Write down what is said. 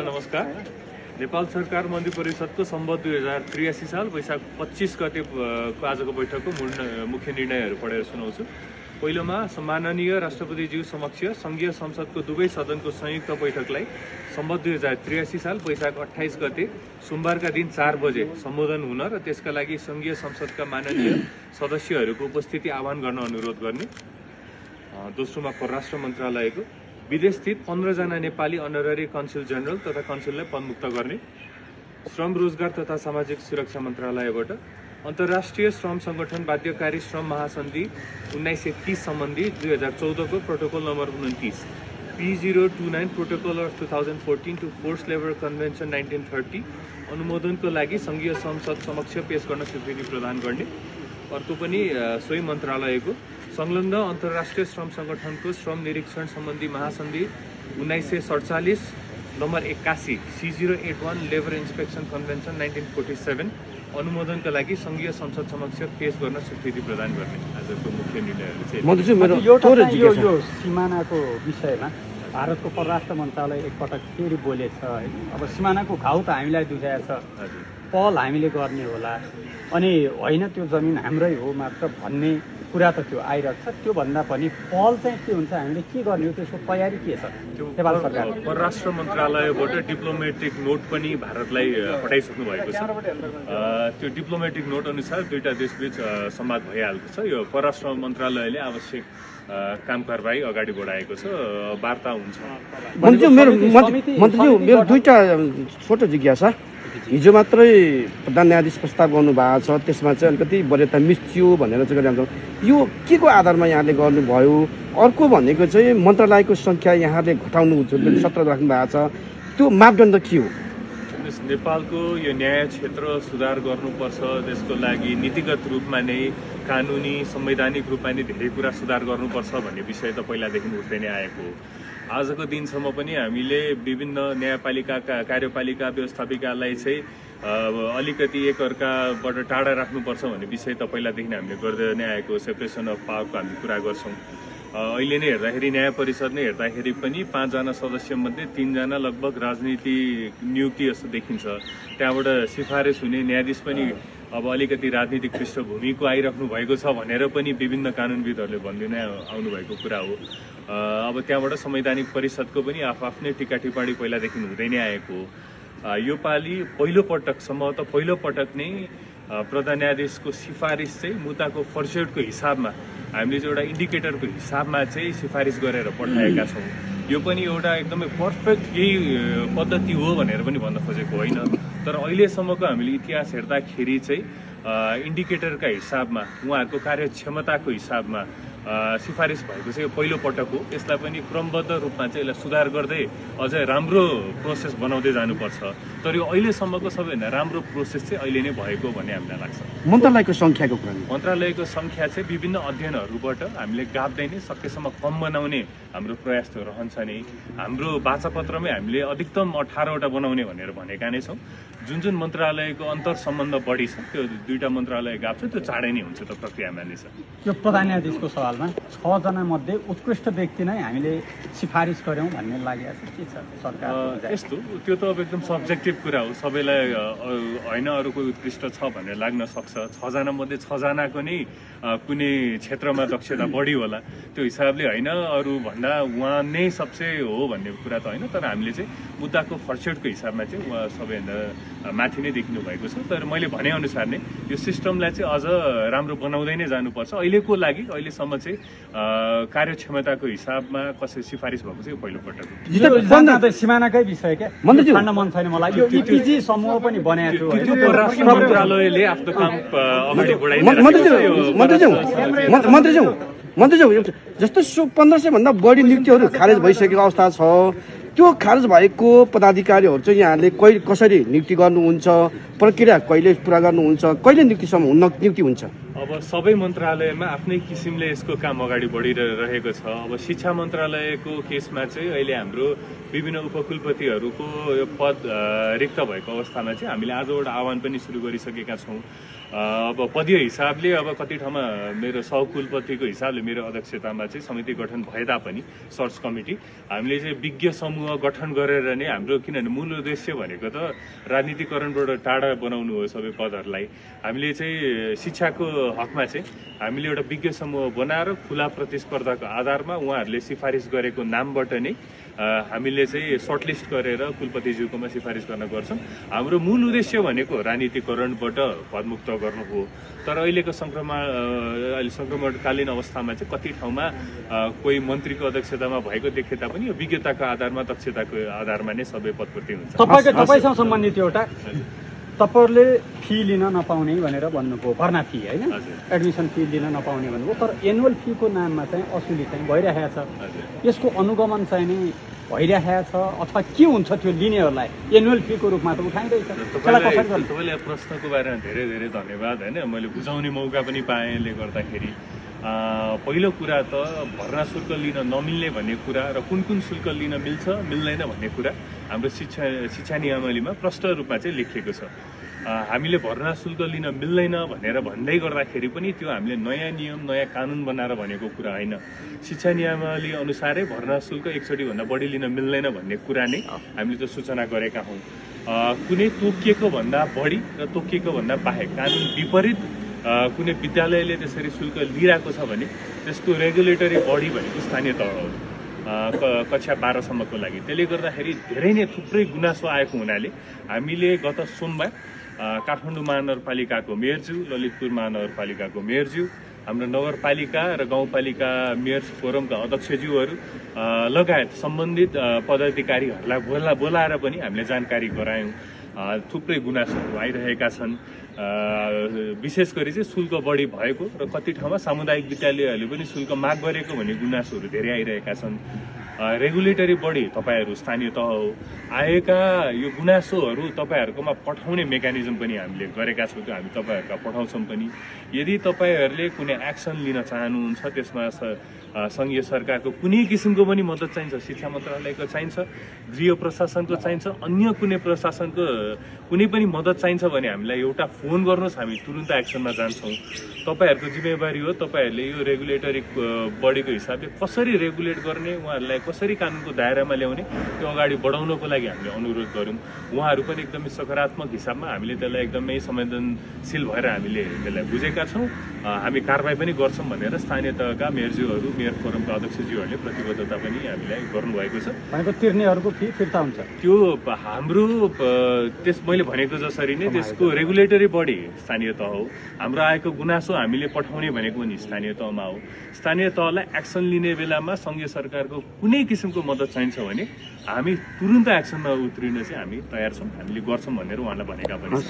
नमस्कार। नेपाल सरकार मन्त्री परिषदको सम्बद्ध 2083 साल वैशाख 25 गतेको आजको बैठकको मुख्य निर्णयहरू पढेर सुनाउँछु। पहिलोमा सम्माननीय राष्ट्रपतिज्यू समक्ष संघीय संसदको दुवै सदनको संयुक्त बैठकलाई सम्बद्ध 2083 साल वैशाख 28 गते सोमबारका दिन 4 बजे सम्बोधन हुन र त्यसका लागि संघीय संसदका माननीय सदस्यहरूको उपस्थिति आह्वान गर्न अनुरोध गर्ने। दोस्रोमा परराष्ट्र मन्त्रालयको विदेशस्थित 15 जना नेपाली अनररी कन्सुल जनरल तथा कन्सुललाई पदमुक्त गर्ने। श्रम रोजगार तथा सामाजिक सुरक्षा मन्त्रालयबाट अन्तर्राष्ट्रिय श्रम संगठन बाध्यकारी श्रम महासन्धि 1930 सम्बन्धी 2014 को protocol number 29 P029 protocol of 2014 to force labour convention 1930 अनुमोदनको लागि संघीय संसद समक्ष पेश गर्न स्वीकृति प्रदान गर्ने। अर्को पनि सोही मन्त्रालयको संलग्न अन्तर्राष्ट्रिय श्रम संगठनको श्रम निरीक्षण सम्बन्धी महासन्धि 1947 नम्बर 81 C081 लेबर इन्स्पेक्सन कन्भेन्सन 1947 अनुमोदनको लागि संघीय संसद समक्ष पेश गर्न स्वीकृति प्रदान गर्ने। आजको मुख्य निर्णयहरू चाहिँ यो सिमानाको विषयमा भारतको परराष्ट्र मन्त्रालय एकपटक फेरि बोलेछ हैन। अब सिमानाको घाउ त हामीलाई दुखाएको छ, पहल हामीले गर्ने होला अनि होइन त्यो जमिन हाम्रै हो मात्र भन्ने कुरा त त्यो आइरहेको छ। त्यो भन्दा पनि पहल चाहिँ के हुन्छ, हामीले के गर्ने हो, त्यसको तयारी के छ नेपाल सरकार? परराष्ट्र मन्त्रालयबाट डिप्लोमेटिक नोट पनि भारतलाई पठाइसक्नु भएको छ। त्यो डिप्लोमेटिक नोट अनुसार दुईटा देशबीच संवाद भइहाल्को छ। यो परराष्ट्र मन्त्रालयले आवश्यक काम कारबाही अगाडि बढाएको छ, वार्ता हुन्छ। मन्त्रीज्यू मेरो दुईटा छोटो जिज्ञासा। हिजो मात्रै प्रधान न्यायाधीश प्रस्ताव गर्नु भएको छ, त्यसमा चाहिँ अलिकति वरियता मिच्यो भनेर चाहिँ गरिरहन्छ। यो के को आधारमा यहाँले गर्नुभयो? अर्को भनेको चाहिँ मन्त्रालयको सङ्ख्या यहाँले घटाउनु 17 राख्नु भएको छ, त्यो मापदण्ड के हो? नेपालको यो न्याय क्षेत्र सुधार गर्नुपर्छ, त्यसको लागि नीतिगत रूपमा नै कानुनी संवैधानिक रूपमा नै धेरै कुरा सुधार गर्नुपर्छ भन्ने विषय त पहिलादेखि उठ्दै नै आएको हो। आजको दिनसम्म पनि हामीले विभिन्न न्यायपालिकाका कार्यपालिका व्यवस्थापिकालाई चाहिँ अलिकति एकअर्काबाट टाढा राख्नुपर्छ भन्ने विषय त पहिलादेखि हामीले गर्दै नै आएको। सेपरेसन अफ पावरको हामी कुरा गर्छौँ। अहिले नै हेर्दाखेरि न्याय परिषद नै हेर्दाखेरि पनि 5 जना सदस्यमध्ये 3 जना लगभग राजनीतिक नियुक्ति जस्तो देखिन्छ। त्यहाँबाट सिफारिस हुने न्यायाधीश पनि अब अलिकति राजनीतिक पृष्ठभूमिको आइराख्नु भएको छ भनेर पनि विभिन्न कानुनविदहरूले भन्दै नै आउनुभएको कुरा हो। अब त्यहाँबाट संवैधानिक परिषदको पनि आफ्नै टिका टिप्पणी पहिलादेखि हुँदै नै आएको हो। यो पालि पहिलो पटक नै प्रधान न्यायाधीशको सिफारिस चाहिँ मुद्दाको फर्सेटको हिसाबमा हामीले चाहिँ एउटा इन्डिकेटरको हिसाबमा चाहिँ सिफारिस गरेर पठाएका छौँ। यो पनि एउटा एकदमै पर्फेक्ट यही पद्धति हो भनेर पनि भन्न खोजेको होइन, तर अहिलेसम्मको हामीले इतिहास हेर्दाखेरि चाहिँ इन्डिकेटरका हिसाबमा उहाँहरूको कार्यक्षमताको हिसाबमा सिफारिस भएको चाहिँ पहिलो पटक हो। यसलाई पनि क्रमबद्ध रूपमा चाहिँ यसलाई सुधार गर्दै अझै राम्रो प्रोसेस बनाउँदै जानुपर्छ। तर यो अहिलेसम्मको सबैभन्दा राम्रो प्रोसेस चाहिँ अहिले नै भएको भन्ने हामीलाई लाग्छ। मन्त्रालयको सङ्ख्याको कुरा, मन्त्रालयको सङ्ख्या चाहिँ विभिन्न अध्ययनहरूबाट हामीले गाप्दै नै सकेसम्म कम बनाउने हाम्रो प्रयास त रहन्छ नै। हाम्रो वाचापत्रमै हामीले अधिकतम 18 वटा बनाउने भनेर भनेका नै छौँ। जुन मन्त्रालयको अन्तर सम्बन्ध बढी छ त्यो दुईटा मन्त्रालय गाप्छ, त्यो चाँडै नै हुन्छ, त्यो प्रक्रियामा नै छ। यो प्रधान न्यायाधीशको सवालमा 6 जना मध्ये उत्कृष्ट व्यक्ति नै हामीले सिफारिस गर्यौँ भन्ने लागेको छ, के छ सरकार? यस्तो त्यो त अब एकदम सब्जेक्टिभ कुरा हो। सबैलाई होइन अरू कोही उत्कृष्ट छ भनेर लाग्न सक्छ। 6 जना मध्ये 6 जनाको नै कुनै क्षेत्रमा दक्षता बढी होला, त्यो हिसाबले होइन अरू भन्दा उहाँ नै सबसे हो भन्ने कुरा त होइन। तर हामीले चाहिँ मुद्दाको फर्सेटको हिसाबमा चाहिँ उहाँ सबैभन्दा माथि नै देखिनु भएको छ। तर मैले भनेअनुसार नै यो सिस्टमलाई चाहिँ अझ राम्रो बनाउँदै नै जानुपर्छ। अहिलेसम्म चाहिँ कार्यक्षमताको हिसाबमा कसरी सिफारिस भएको चाहिँ पहिलो पटक हो। सिमानाकै विषय क्या छाड्न मन छैन मलाई। यो इपिजी समूह पनि बनाएको थियो, परराष्ट्र मन्त्रालयले आफ्नो काम अगाडि मन्त्रीज्यू जस्तो 1500 भन्दा बढी नियुक्तिहरू खारेज भइसकेको अवस्था छ। त्यो खारेज भएको पदाधिकारीहरू चाहिँ यहाँले कसरी नियुक्ति गर्नुहुन्छ? प्रक्रिया कहिले पुरा गर्नुहुन्छ? कहिले नियुक्ति हुन्छ? अब सबै मन्त्रालयमा आफ्नै किसिमले यसको काम अगाडि बढिरहेको छ। अब शिक्षा मन्त्रालयको केसमा चाहिँ अहिले हाम्रो विभिन्न उपकुलपतिहरूको यो पद रिक्त भएको अवस्थामा चाहिँ हामीले आजबाट आह्वान पनि सुरु गरिसकेका छौँ। अब पदीय हिसाबले अब कति ठाउँमा मेरो सहकुलपतिको हिसाबले मेरो अध्यक्षतामा चाहिँ समिति गठन भए तापनि सर्च कमिटी हामीले चाहिँ विज्ञ समूह गठन गरेर नै हाम्रो, किनभने मूल उद्देश्य भनेको त राजनीतिकरणबाट टाढा बनाउनु हो सबै पदहरूलाई। हामीले चाहिँ शिक्षाको हकमा चाहिँ हामीले एउटा विज्ञ समूह बनाएर खुला प्रतिस्पर्धाको आधारमा उहाँहरूले सिफारिस गरेको नामबाट नै हामीले चाहिँ सर्टलिस्ट गरेर कुलपतिज्यूकोमा सिफारिस गर्न गर्छौँ। हाम्रो मूल उद्देश्य भनेको राजनीतिकरणबाट पदमुक्त गर्नु हो। तर अहिलेको सङ्क्रमणकालीन अवस्थामा चाहिँ कति ठाउँमा कोही मन्त्रीको अध्यक्षतामा भएको देखे तापनि यो विज्ञताको आधारमा, दक्षताको आधारमा नै सबै पदपूर्ति हुन्छ। तपाईँसँग सम्बन्धित एउटा तपाईँहरूले फी लिन नपाउने भनेर भन्नुभयो, भर्ना फी होइन, एडमिसन फी लिन नपाउने भन्नुभयो। तर एनुअल फीको नाममा चाहिँ असुली चाहिँ भइरहेको छ। यसको अनुगमन चाहिँ नि भइरहेको छ अथवा के हुन्छ त्यो लिनेहरूलाई एनुअल फीको रूपमा त उठाइँदैछ। तपाईँले प्रश्नको बारेमा धेरै धेरै धन्यवाद होइन। मैले बुझाउने मौका पनि पाएँ यसले गर्दाखेरि। पहिलो कुरा त भर्ना शुल्क लिन नमिल्ने भन्ने कुरा र कुन कुन शुल्क लिन मिल्छ मिल्दैन भन्ने कुरा हाम्रो शिक्षा नियमावलीमा प्रष्ट रूपमा चाहिँ लेखिएको छ। हामीले भर्ना शुल्क लिन मिल्दैन भनेर भन्दै गर्दाखेरि पनि त्यो हामीले नयाँ नियम, नयाँ कानुन बनाएर भनेको कुरा होइन। शिक्षा नियमावली अनुसारै भर्ना शुल्क एकचोटि भन्दा बढी लिन मिल्दैन भन्ने कुरा नै हामीले त्यो सूचना गरेका हौँ। कुनै तोकिएको भन्दा बढी र तोकिएको भन्दा बाहेक कानुन विपरीत कुनै विद्यालयले त्यसरी शुल्क लिइरहेको छ भने त्यसको रेगुलेटरी बडी भनेको स्थानीय तह हो, कक्षा 12 सम्मको लागि। त्यसले गर्दाखेरि धेरै नै थुप्रै गुनासो आएको हुनाले हामीले गत सोमबार काठमाडौँ महानगरपालिकाको मेयरज्यू, ललितपुर महानगरपालिकाको मेयरज्यू, हाम्रो नगरपालिका र गाउँपालिका मेयर्स फोरमका अध्यक्षज्यूहरू लगायत सम्बन्धित पदाधिकारीहरूलाई बोलाएर पनि हामीले जानकारी गरायौँ। थुप्रै गुनासोहरू आइरहेका छन्। विशेष गरी चाहिँ शुल्क बढी भएको र कति ठाउँमा सामुदायिक विद्यालयहरूले पनि शुल्क माग गरेको भन्ने गुनासोहरू धेरै आइरहेका छन्। रेगुलेटरी बडी तपाईँहरू स्थानीय तह हो, आएका यो गुनासोहरू तपाईँहरूकोमा पठाउने मेकानिजम पनि हामीले गरेका छौँ। त्यो हामी तपाईँहरूका पठाउँछौँ पनि। यदि तपाईँहरूले कुनै एक्सन लिन चाहनुहुन्छ, त्यसमा सङ्घीय सरकारको कुनै किसिमको पनि मद्दत चाहिन्छ, शिक्षा मन्त्रालयको चाहिन्छ, गृह प्रशासनको चाहिन्छ, अन्य कुनै प्रशासनको कुनै पनि मद्दत चाहिन्छ भने हामीलाई एउटा फोन गर्नुहोस्, हामी तुरुन्त एक्सनमा जान्छौँ। तपाईँहरूको जिम्मेवारी हो। तपाईँहरूले यो रेगुलेटरी बडीको हिसाबले कसरी रेगुलेट गर्ने, उहाँहरूलाई कसरी कानुनको दायरामा ल्याउने, त्यो अगाडि बढाउनको लागि हामीले अनुरोध गऱ्यौँ। उहाँहरू पनि एकदमै सकारात्मक हिसाबमा हामीले त्यसलाई एकदमै संवेदनशील भएर हामीले त्यसलाई बुझेका छौँ। हामी कारबाही पनि गर्छौँ भनेर स्थानीय तहका मेयरज्यूहरू, मेयर फोरमका अध्यक्षज्यूहरूले प्रतिबद्धता पनि हामीलाई गर्नुभएको छ। भनेको तिर्नेहरूको फी फिर्ता हुन्छ। त्यो हाम्रो मैले भनेको जसरी नै त्यसको रेगुलेटरी बडी स्थानीय तह हो। हाम्रो आएको गुनासो हामीले पठाउने भनेको पनि स्थानीय तहमा हो। स्थानीय तहलाई एक्सन लिने बेलामा सङ्घीय सरकारको कुनै किसिमको मद्दत चाहिन्छ भने हामी तुरुन्त एक्सनमा उत्रिन चाहिँ हामी तयार छौँ, हामीले गर्छौँ भनेर उहाँलाई भनेका पनि छौँ।